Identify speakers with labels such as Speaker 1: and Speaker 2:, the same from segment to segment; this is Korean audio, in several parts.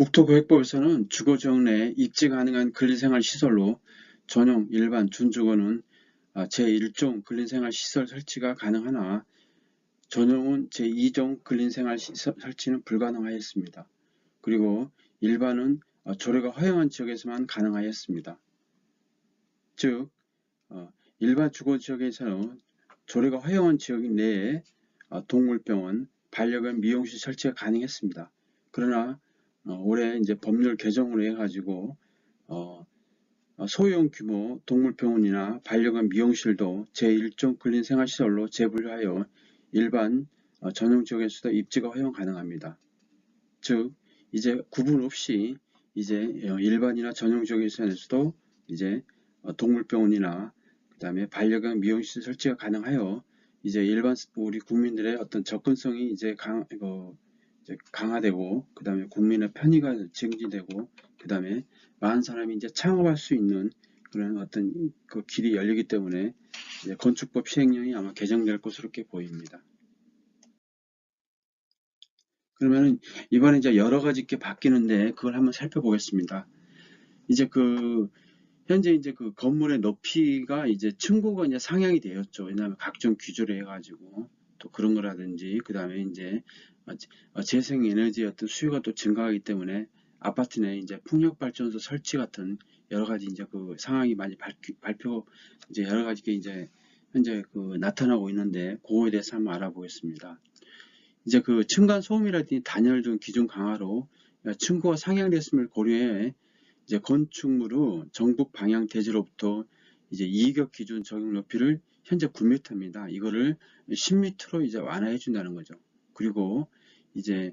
Speaker 1: 국토교획법에서는 주거지역 내에 입지 가능한 근린생활시설로 전용, 일반, 준주거는 제1종 근린생활시설 설치가 가능하나 전용은 제2종 근린생활시설 설치는 불가능하였습니다. 그리고 일반은 조례가 허용한 지역에서만 가능하였습니다. 즉 일반 주거지역에서는 조례가 허용한 지역 내에 동물병원, 반려견 미용실 설치가 가능했습니다. 그러나 올해 이제 법률 개정으로 해가지고 소형 규모 동물병원이나 반려견 미용실도 제1종 근린생활시설로 재분류하여 일반 전용 지역에서도 입지가 허용 가능합니다. 즉 이제 구분 없이 이제 일반이나 전용 지역에서도 이제 동물병원이나 그다음에 반려견 미용실 설치가 가능하여 이제 일반 우리 국민들의 어떤 접근성이 이제 강화되고 그다음에 국민의 편의가 증진되고 그다음에 많은 사람이 이제 창업할 수 있는 그런 어떤 그 길이 열리기 때문에 이제 건축법 시행령이 아마 개정될 것으로 이렇게 보입니다. 그러면 이번에 이제 여러 가지 게 바뀌는데 그걸 한번 살펴보겠습니다. 이제 현재 이제 그 건물의 높이가 이제 층고가 이제 상향이 되었죠. 왜냐하면 각종 규제를 해가지고 또 그런 거라든지 그 다음에 이제 재생에너지의 어떤 수요가 또 증가하기 때문에 아파트 내 이제 풍력발전소 설치 같은 여러 가지 이제 그 상황이 많이 발표 이제 여러 가지 게 이제 현재 나타나고 있는데 그거에 대해서 한번 알아보겠습니다. 이제 층간 소음이라든지 단열 등 기준 강화로 층고가 상향됐음을 고려해 이제 건축물의 정북 방향 대지로부터 이제 이격 기준 적용 높이를 현재 9m입니다. 이거를 10m로 이제 완화해 준다는 거죠. 그리고 이제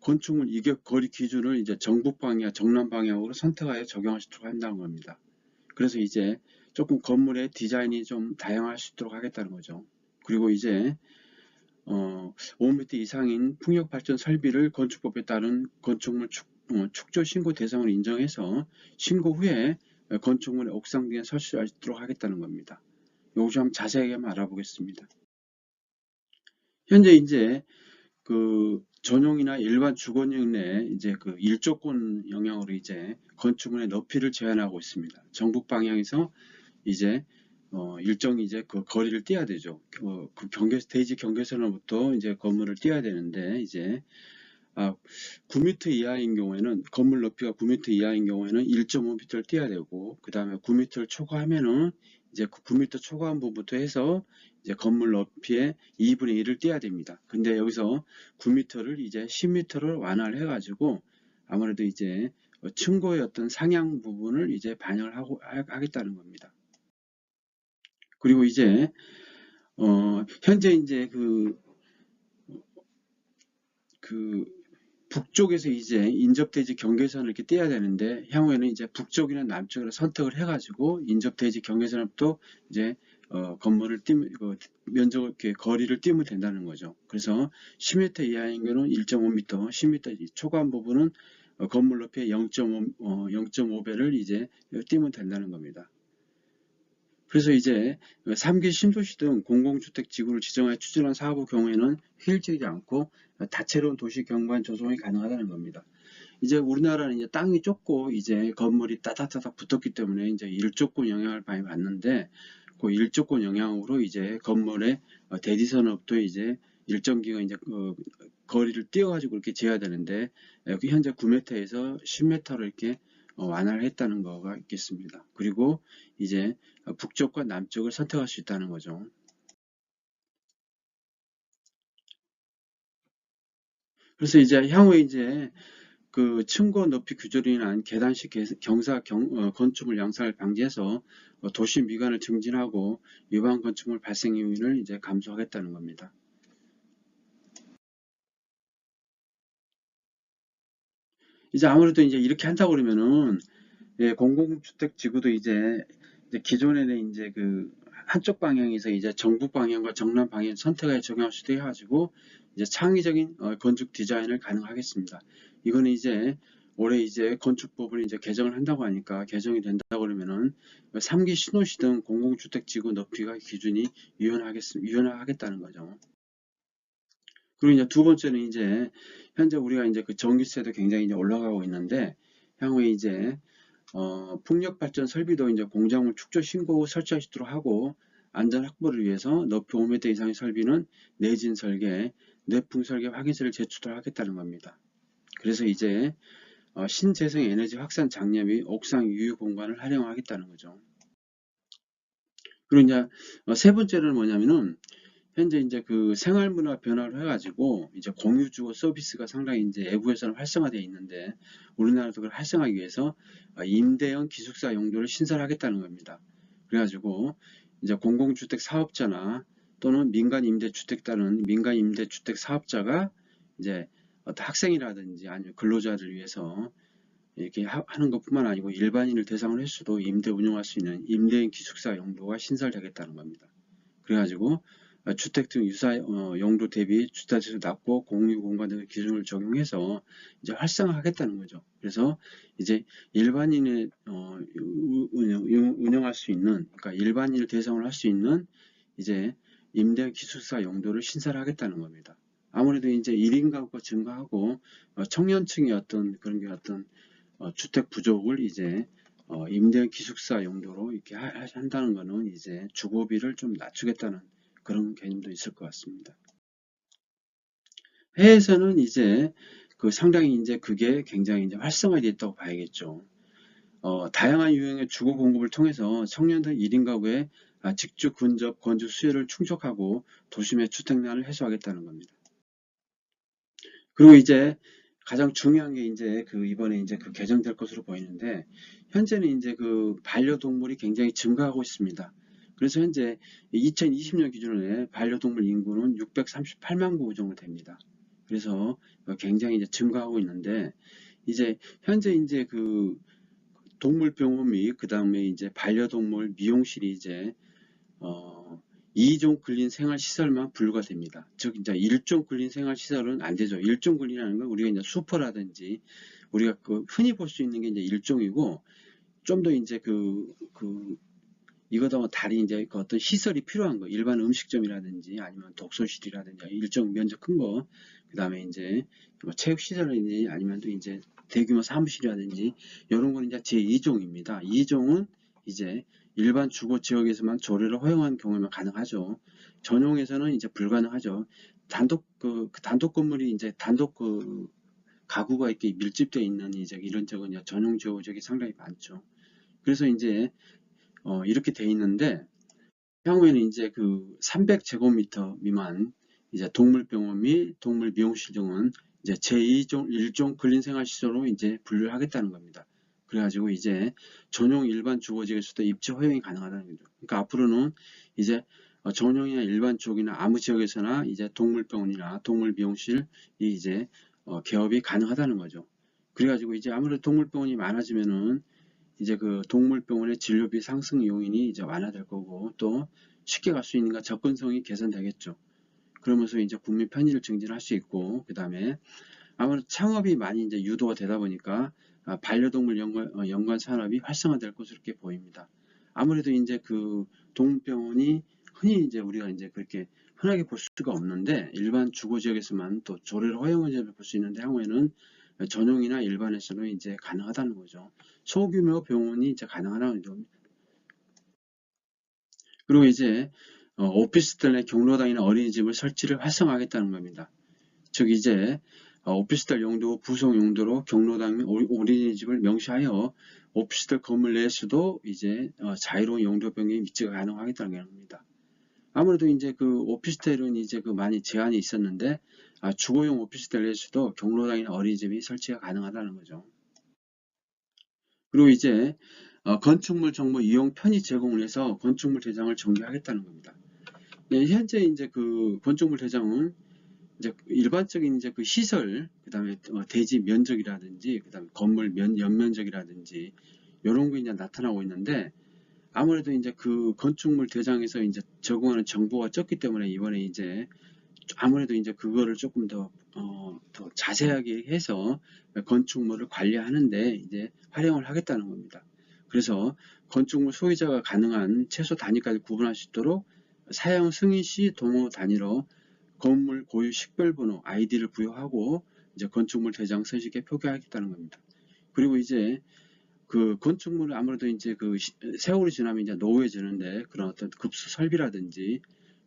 Speaker 1: 건축물 이격 거리 기준을 이제 정북 방향, 정남 방향으로 선택하여 적용할 수 있도록 한다는 겁니다. 그래서 이제 조금 건물의 디자인이 좀 다양할 수 있도록 하겠다는 거죠. 그리고 이제 5m 이상인 풍력발전 설비를 건축법에 따른 건축물 축조 신고 대상으로 인정해서 신고 후에 건축물의 옥상 등에 설치할 수 있도록 하겠다는 겁니다. 요거 좀 자세하게 한번 알아보겠습니다. 현재 이제 전용이나 일반 주거용 내 이제 일조권 영향으로 이제 건축물의 높이를 제한하고 있습니다. 정북 방향에서 이제 일정 이제 거리를 떼야 되죠. 대지 경계선으로부터 이제 건물을 떼야 되는데 이제 9m 이하인 경우에는 건물 높이가 9m 이하인 경우에는 1.5m를 떼야 되고 그 다음에 9m를 초과하면은 이제 9m 초과한 부분부터 해서 이제 건물 높이의 2분의 1을 떼야 됩니다. 근데 여기서 9m를 이제 10m를 완화를 해가지고 아무래도 이제 층고의 어떤 상향 부분을 이제 반영을 하겠다는 겁니다. 그리고 이제 현재 이제 북쪽에서 이제 인접대지 경계선을 이렇게 떼야 되는데 향후에는 이제 북쪽이나 남쪽으로 선택을 해가지고 인접대지 경계선부터 이제 건물을 면적을 이렇게 거리를 띄면 된다는 거죠. 그래서 10m 이하인 경우는 1.5m, 10m 초과한 부분은 건물 높이의 0.5배를 이제 띄면 된다는 겁니다. 그래서 이제 3기 신도시 등 공공주택 지구를 지정하여 추진한 사업의 경우에는 효율적이지 않고 다채로운 도시 경관 조성이 가능하다는 겁니다. 이제 우리나라는 이제 땅이 좁고 이제 건물이 따닥따닥 붙었기 때문에 이제 일조권 영향을 많이 받는데 그 일조권 영향으로 이제 건물의 대지선으로부터 이제 일정 기간 이제 거리를 띄어가지고 이렇게 재야 되는데 현재 9m에서 10m로 이렇게 완화를 했다는 거가 있겠습니다. 그리고 이제 북쪽과 남쪽을 선택할 수 있다는 거죠. 그래서 이제 향후에 이제 층고 높이 규제로 인한 계단식 건축물 양산을 방지해서 도시 미관을 증진하고 위반 건축물 발생 요인을 이제 감소하겠다는 겁니다. 이제 아무래도 이제 이렇게 한다고 그러면은 공공주택 지구도 이제 기존에는 이제 한쪽 방향에서 이제 정북 방향과 정남 방향 선택하여 적용할 수도 해가지고 이제 창의적인 건축 디자인을 가능하겠습니다. 이거는 이제 올해 이제 건축법을 이제 개정을 한다고 하니까 개정이 된다고 그러면은 3기 신도시 등 공공주택 지구 높이가 기준이 유연하겠다는 거죠. 그리고 이제 두 번째는 이제 현재 우리가 이제 그 전기세도 굉장히 이제 올라가고 있는데 향후에 이제 풍력 발전 설비도 이제 공작물 축조 신고 설치할 수 있도록 하고 안전 확보를 위해서 높이 5m 이상의 설비는 내진 설계, 내풍 설계 확인서를 제출을 하겠다는 겁니다. 그래서 이제 신재생 에너지 확산 장려 및 옥상 유휴 공간을 활용하겠다는 거죠. 그리고 이제 세 번째는 뭐냐면은 현재 이제 그 생활 문화 변화를 해가지고 이제 공유주거 서비스가 상당히 이제 외국에서는 활성화되어 있는데 우리나라도 그걸 활성화하기 위해서 임대형 기숙사 용도를 신설하겠다는 겁니다. 그래가지고 이제 공공주택 사업자나 또는 민간 임대주택 따른 민간 임대주택 사업자가 이제 어떤 학생이라든지 아니면 근로자를 위해서 이렇게 하는 것뿐만 아니고 일반인을 대상으로 해서도 임대 운영할 수 있는 임대형 기숙사 용도가 신설되겠다는 겁니다. 그래가지고 주택 등 유사 용도 대비 주택지수 낮고 공유공간 등의 기준을 적용해서 이제 활성화하겠다는 거죠. 그래서 이제 일반인의 운영할 수 있는, 그러니까 일반인을 대상으로 할 수 있는 이제 임대 기숙사 용도를 신설하겠다는 겁니다. 아무래도 이제 1인 가구가 증가하고 청년층의 어떤 그런 게 어떤 주택 부족을 이제 임대 기숙사 용도로 이렇게 한다는 거는 이제 주거비를 좀 낮추겠다는 그런 개념도 있을 것 같습니다. 해외에서는 이제 그 상당히 이제 그게 굉장히 이제 활성화되어 있다고 봐야겠죠. 다양한 유형의 주거 공급을 통해서 청년들 1인 가구의 직주, 근접, 건축 수요를 충족하고 도심의 주택난을 해소하겠다는 겁니다. 그리고 이제 가장 중요한 게 이제 그 이번에 이제 그 개정될 것으로 보이는데 현재는 이제 그 반려동물이 굉장히 증가하고 있습니다. 그래서 현재 2020년 기준에 반려동물 인구는 638만 구 정도 됩니다. 그래서 굉장히 이제 증가하고 있는데 이제 현재 이제 그 동물병원 및 그 다음에 이제 반려동물 미용실이 이제 2종 근린 생활 시설만 분류가 됩니다. 즉 이제 1종 근린 생활 시설은 안 되죠. 1종 근린이라는 건 우리가 이제 슈퍼라든지 우리가 그 흔히 볼 수 있는 게 이제 1종이고 좀 더 이제 이거보다 다른 이제 그 어떤 시설이 필요한 거, 일반 음식점이라든지 아니면 독서실이라든지 일정 면적 큰 거, 그 다음에 이제 뭐 체육시설이라든지 아니면 또 이제 대규모 사무실이라든지 이런 거는 이제 제2종입니다. 2종은 이제 일반 주거 지역에서만 조례를 허용한 경우에만 가능하죠. 전용에서는 이제 불가능하죠. 단독 건물이 이제 가구가 이렇게 밀집되어 있는 이제 이런 적은 전용 지역이 상당히 많죠. 그래서 이제 이렇게 돼 있는데 향후에는 이제 그 300제곱미터 미만 이제 동물병원 및 동물 미용실 등은 이제 제2종 1종 근린생활시설로 이제 분류를 하겠다는 겁니다. 그래가지고 이제 전용 일반 주거지역에서도 입지 허용이 가능하다는 거죠. 그러니까 앞으로는 이제 전용이나 일반 지역이나 아무 지역에서나 이제 동물병원이나 동물 미용실이 이제 개업이 가능하다는 거죠. 그래가지고 이제 아무래도 동물병원이 많아지면은 이제 그 동물병원의 진료비 상승 요인이 이제 완화될 거고 또 쉽게 갈 수 있는가 접근성이 개선되겠죠. 그러면서 이제 국민 편의를 증진할 수 있고 그 다음에 아무래도 창업이 많이 이제 유도가 되다 보니까 반려동물 연관 산업이 활성화될 것으로 이렇게 보입니다. 아무래도 이제 그 동물병원이 흔히 이제 우리가 이제 그렇게 흔하게 볼 수가 없는데 일반 주거 지역에서만 또 조례를 허용을 볼 수 있는데 향후에는 전용이나 일반에서는 이제 가능하다는 거죠. 소규모 병원이 이제 가능하다는 거죠. 그리고 이제 오피스텔 내 경로당이나 어린이집을 설치를 활성화하겠다는 겁니다. 즉 이제 오피스텔 용도, 부속 용도로 경로당 및 어린이집을 명시하여 오피스텔 건물 내에서도 이제 자유로운 용도 변경이 위치가 가능하겠다는 겁니다. 아무래도 이제 그 오피스텔은 이제 그 많이 제한이 있었는데 주거용 오피스텔에서도 경로당이나 어린이집이 설치가 가능하다는 거죠. 그리고 이제 건축물 정보 이용 편의 제공을 해서 건축물 대장을 전개하겠다는 겁니다. 네, 현재 이제 그 건축물 대장은 이제 일반적인 이제 그 시설, 그다음에 대지 면적이라든지, 그다음에 건물 연면적이라든지 이런 게 이제 나타나고 있는데 아무래도 이제 그 건축물 대장에서 이제 제공하는 정보가 적기 때문에 이번에 이제 아무래도 이제 그거를 조금 더 자세하게 해서 건축물을 관리하는데 이제 활용을 하겠다는 겁니다. 그래서 건축물 소유자가 가능한 최소 단위까지 구분할 수 있도록 사용 승인 시 동호 단위로 건물 고유 식별번호 ID를 부여하고 이제 건축물 대장 서식에 표기하겠다는 겁니다. 그리고 이제 그 건축물은 아무래도 이제 그 세월이 지나면 이제 노후해지는데 그런 어떤 급수 설비라든지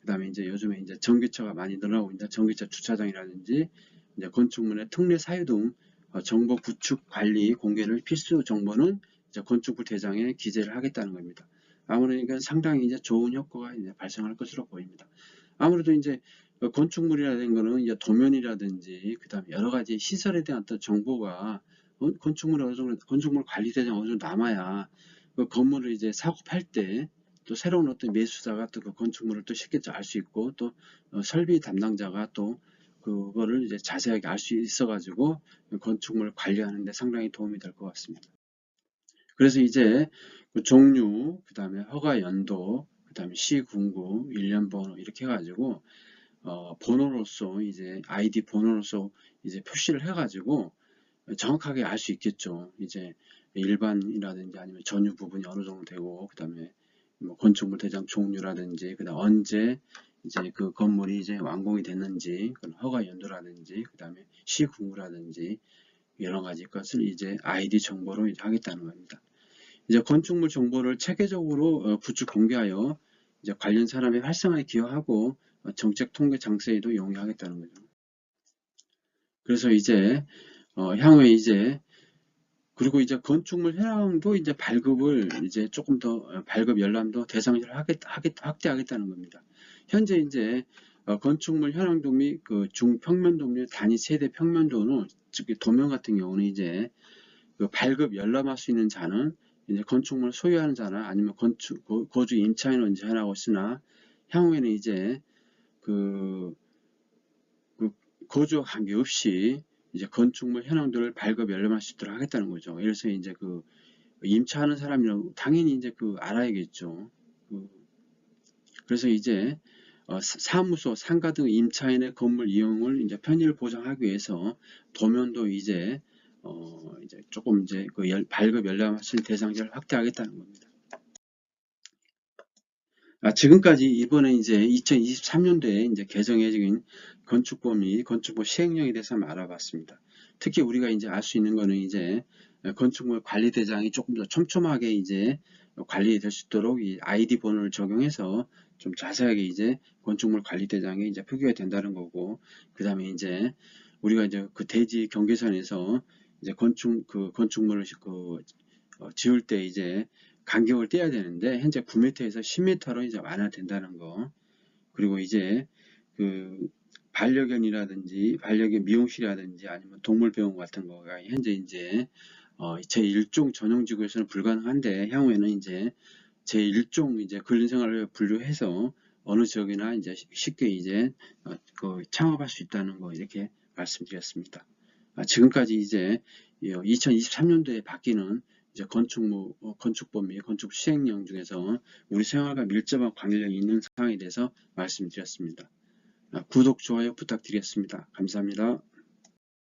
Speaker 1: 그다음에 이제 요즘에 이제 전기차가 많이 늘어나고 있다. 전기차 주차장이라든지 이제 건축물의 특례 사유 등 정보 구축 관리 공개를 필수 정보는 이제 건축물 대장에 기재를 하겠다는 겁니다. 아무래도 이건 상당히 이제 좋은 효과가 이제 발생할 것으로 보입니다. 아무래도 이제 건축물이라는 거는 이제 도면이라든지 그다음에 여러 가지 시설에 대한 어떤 정보가 건축물 어느 정도 건축물 관리 대장 어느 정도 남아야 그 건물을 이제 사고 팔 때 또 새로운 어떤 매수자가 또 그 건축물을 또 쉽게 알 수 있고 또 설비 담당자가 또 그거를 이제 자세하게 알 수 있어가지고 건축물을 관리하는 데 상당히 도움이 될 것 같습니다. 그래서 이제 그 종류, 그 다음에 허가 연도, 그 다음에 시군구, 일련번호 이렇게 해가지고 번호로서 이제 아이디 번호로서 이제 표시를 해가지고 정확하게 알 수 있겠죠. 이제 일반이라든지 아니면 전유 부분이 어느 정도 되고, 그 다음에 뭐 건축물 대장 종류라든지, 그 다음 언제 이제 그 건물이 이제 완공이 됐는지, 허가 연도라든지, 그 다음에 시군구라든지 여러 가지 것을 이제 아이디 정보로 이제 하겠다는 겁니다. 이제 건축물 정보를 체계적으로 구축 공개하여 이제 관련 산업의 활성화에 기여하고 정책 통계 장세에도 용이하겠다는 거죠. 그래서 이제 향후에 이제 그리고 이제 건축물 현황도 이제 발급을 이제 조금 더 발급 열람도 대상을 확대하겠다는 겁니다. 현재 이제 건축물 현황도 및 그 중평면도 및 단위 세대 평면도는 즉 도면 같은 경우는 이제 그 발급 열람할 수 있는 자는 이제 건축물을 소유하는 자나 아니면 거주 임차인은 이제 하나고 있으나 향후에는 이제 그 거주함이 없이 이제 건축물 현황들을 발급 열람할 수 있도록 하겠다는 거죠. 그래서 이제 그 임차하는 사람이라고 당연히 이제 그 알아야겠죠. 그래서 이제 사무소, 상가 등 임차인의 건물 이용을 이제 편의를 보장하기 위해서 도면도 이제 이제 조금 이제 그 발급 열람할 수 있는 대상자를 확대하겠다는 겁니다. 지금까지 이번에 이제 2023년도에 이제 개정해진 건축법 및 건축법 시행령에 대해서 한번 알아봤습니다. 특히 우리가 이제 알 수 있는 거는 이제 건축물 관리 대장이 조금 더 촘촘하게 이제 관리될 수 있도록 이 아이디 번호를 적용해서 좀 자세하게 이제 건축물 관리 대장에 이제 표기가 된다는 거고, 그 다음에 이제 우리가 이제 그 대지 경계선에서 이제 건축물을 지을 때 이제 간격을 떼야 되는데 현재 9m에서 10m로 이제 완화된다는 거. 그리고 이제 그 반려견이라든지 반려견 미용실이라든지 아니면 동물병원 같은 거가 현재 이제 제1종 전용지구에서는 불가능한데 향후에는 이제 제1종 이제 근린생활을 분류해서 어느 지역이나 이제 쉽게 이제 그 창업할 수 있다는 거 이렇게 말씀드렸습니다. 지금까지 이제 2023년도에 바뀌는 이제 건축법 및 건축 시행령 중에서 우리 생활과 밀접한 관련이 있는 사항에 대해서 말씀드렸습니다. 구독, 좋아요 부탁드리겠습니다. 감사합니다.